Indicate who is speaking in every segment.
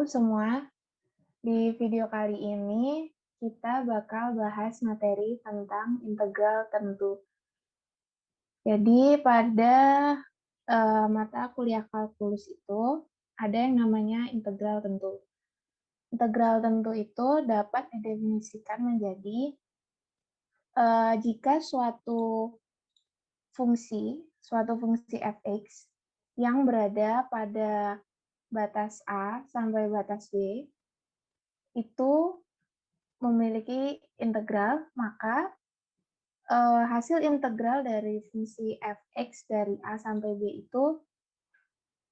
Speaker 1: semua, di video kali ini kita bakal bahas materi tentang integral tentu. Jadi pada mata kuliah kalkulus itu ada yang namanya integral tentu. Integral tentu itu dapat didefinisikan menjadi jika suatu fungsi f(x) yang berada pada batas A sampai batas B itu memiliki integral, maka hasil integral dari fungsi f(x) dari A sampai B itu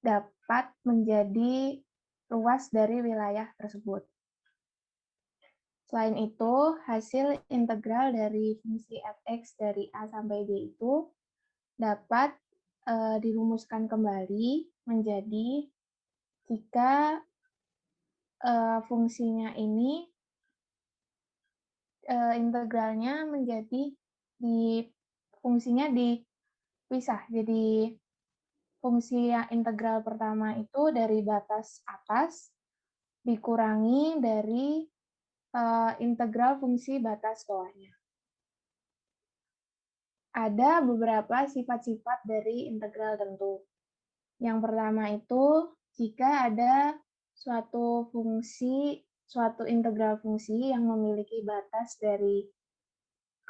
Speaker 1: dapat menjadi luas dari wilayah tersebut. Selain itu, hasil integral dari fungsi f(x) dari A sampai B itu dapat dirumuskan kembali menjadi jika fungsinya ini integralnya menjadi fungsinya dipisah. Jadi fungsi yang integral pertama itu dari batas atas dikurangi dari integral fungsi batas bawahnya. Ada beberapa sifat-sifat dari integral tentu. Yang pertama itu jika ada suatu integral fungsi yang memiliki batas dari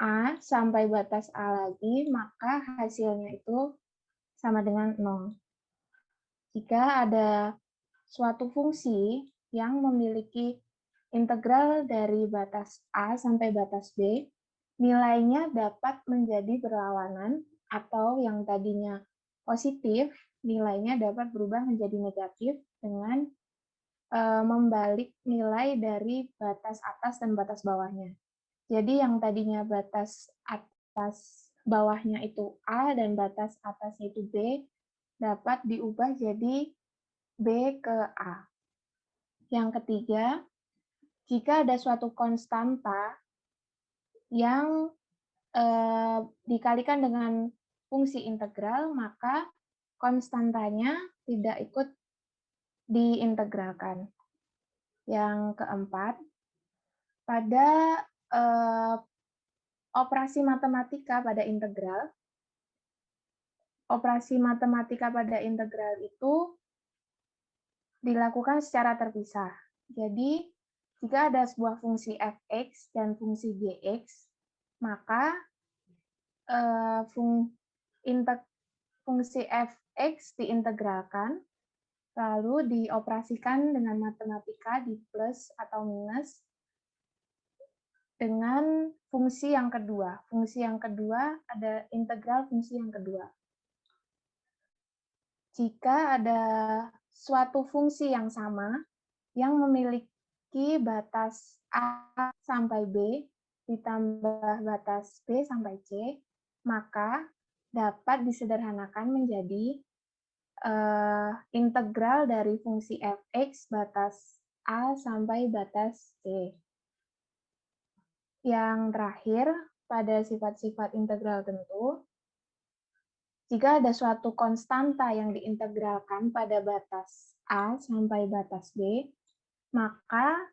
Speaker 1: A sampai batas A lagi, maka hasilnya itu sama dengan 0. Jika ada suatu fungsi yang memiliki integral dari batas A sampai batas B, nilainya dapat menjadi berlawanan atau yang tadinya positif, nilainya dapat berubah menjadi negatif dengan membalik nilai dari batas atas dan batas bawahnya. Jadi yang tadinya batas atas bawahnya itu A dan batas atasnya itu B, dapat diubah jadi B ke A. Yang ketiga, jika ada suatu konstanta yang dikalikan dengan fungsi integral, maka konstantanya tidak ikut diintegralkan. Yang keempat, pada operasi matematika pada integral itu dilakukan secara terpisah. Jadi, jika ada sebuah fungsi f(x) dan fungsi g(x), maka fungsi f(x) diintegralkan, lalu dioperasikan dengan matematika di plus atau minus dengan fungsi yang kedua. Fungsi yang kedua ada integral fungsi yang kedua. Jika ada suatu fungsi yang sama yang memiliki batas A sampai B ditambah batas B sampai C, maka dapat disederhanakan menjadi integral dari fungsi f(x) batas A sampai batas C. Yang terakhir, pada sifat-sifat integral tentu, jika ada suatu konstanta yang diintegralkan pada batas A sampai batas B, maka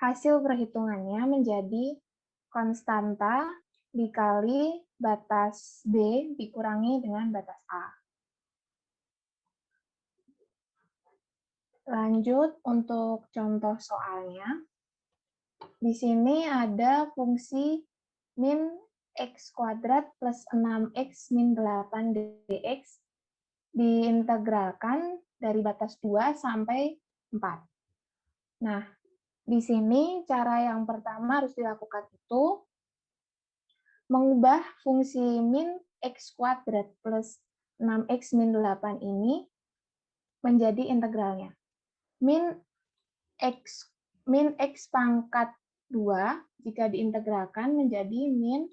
Speaker 1: hasil perhitungannya menjadi konstanta dikali batas B dikurangi dengan batas A. Lanjut untuk contoh soalnya. Di sini ada fungsi min x kuadrat plus 6x min 8 dx diintegralkan dari batas 2 sampai 4. Nah, di sini cara yang pertama harus dilakukan itu mengubah fungsi min x kuadrat plus 6x min 8 ini menjadi integralnya. Min x pangkat 2 jika diintegralkan menjadi min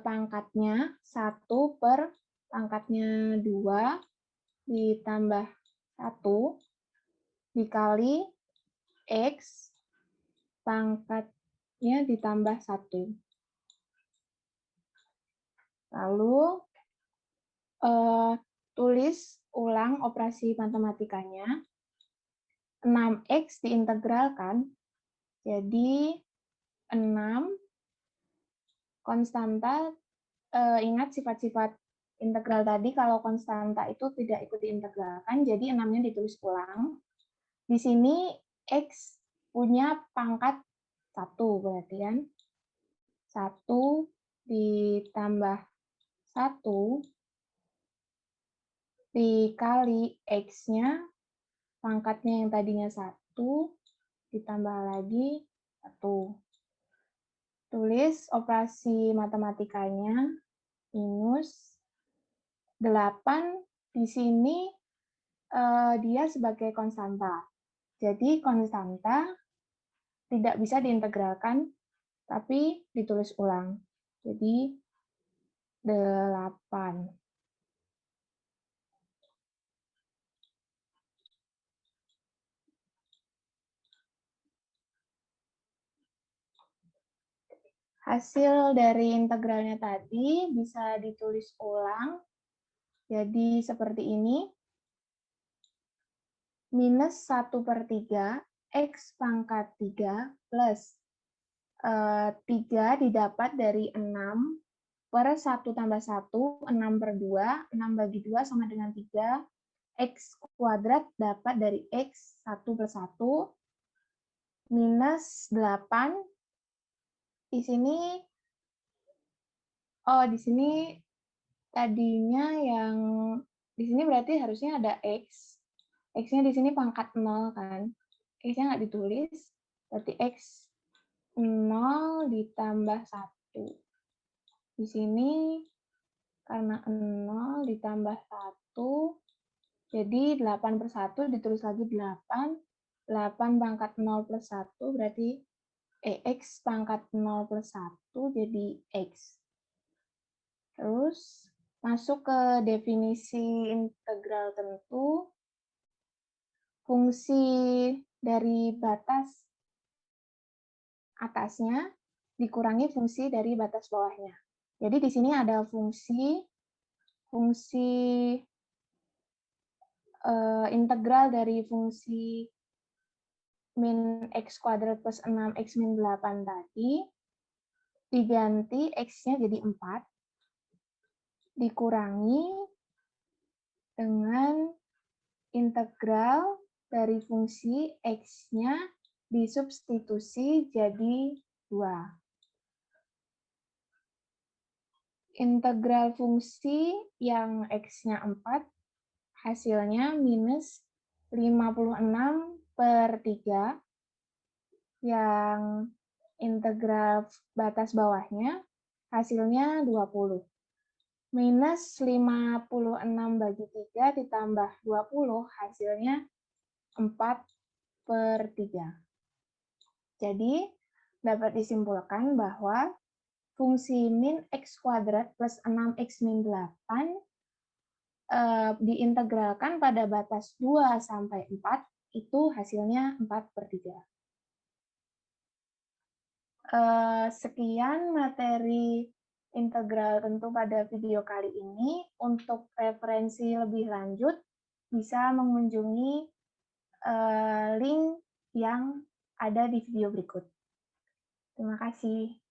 Speaker 1: pangkatnya 1 per pangkatnya 2 ditambah 1 dikali x pangkatnya ditambah 1. Lalu tulis ulang operasi matematikanya. 6X diintegralkan, jadi 6 konstanta, ingat sifat-sifat integral tadi, kalau konstanta itu tidak ikut diintegralkan, jadi 6-nya ditulis ulang. Di sini X punya pangkat 1, berarti kan. 1 ditambah 1 dikali X-nya, pangkatnya yang tadinya 1, ditambah lagi 1. Tulis operasi matematikanya, minus 8 di sini dia sebagai konstanta. Jadi konstanta tidak bisa diintegralkan, tapi ditulis ulang. Jadi 8. Hasil dari integralnya tadi bisa ditulis ulang. Jadi seperti ini. Minus 1/3 X pangkat 3 plus 3 didapat dari 6 per 1 tambah 1, 6/2, 6 bagi 2 sama dengan 3, X kuadrat dapat dari X 1 plus 1, minus 8, di sini, di sini tadinya yang, di sini berarti harusnya ada X, X-nya di sini pangkat 0 kan, X-nya nggak ditulis, berarti X 0 ditambah 1. Di sini karena 0 ditambah 1, jadi 8/1 ditulis lagi 8. 8 pangkat 0 plus 1 berarti X pangkat 0 plus 1 jadi X. Terus masuk ke definisi integral tentu. Fungsi dari batas atasnya dikurangi fungsi dari batas bawahnya. Jadi di sini ada fungsi integral dari fungsi min X kuadrat plus 6X min 8 tadi, diganti X-nya jadi 4, dikurangi dengan integral dari fungsi X-nya disubstitusi jadi 2. Integral fungsi yang X-nya 4, hasilnya minus 56/3, yang integral batas bawahnya hasilnya 20. Minus 56 bagi 3 ditambah 20 hasilnya 4/3. Jadi dapat disimpulkan bahwa fungsi min X kuadrat plus 6X min 8 diintegralkan pada batas 2 sampai 4, itu hasilnya 4/3. Sekian materi integral tentu pada video kali ini. Untuk referensi lebih lanjut, bisa mengunjungi link yang ada di video berikut. Terima kasih.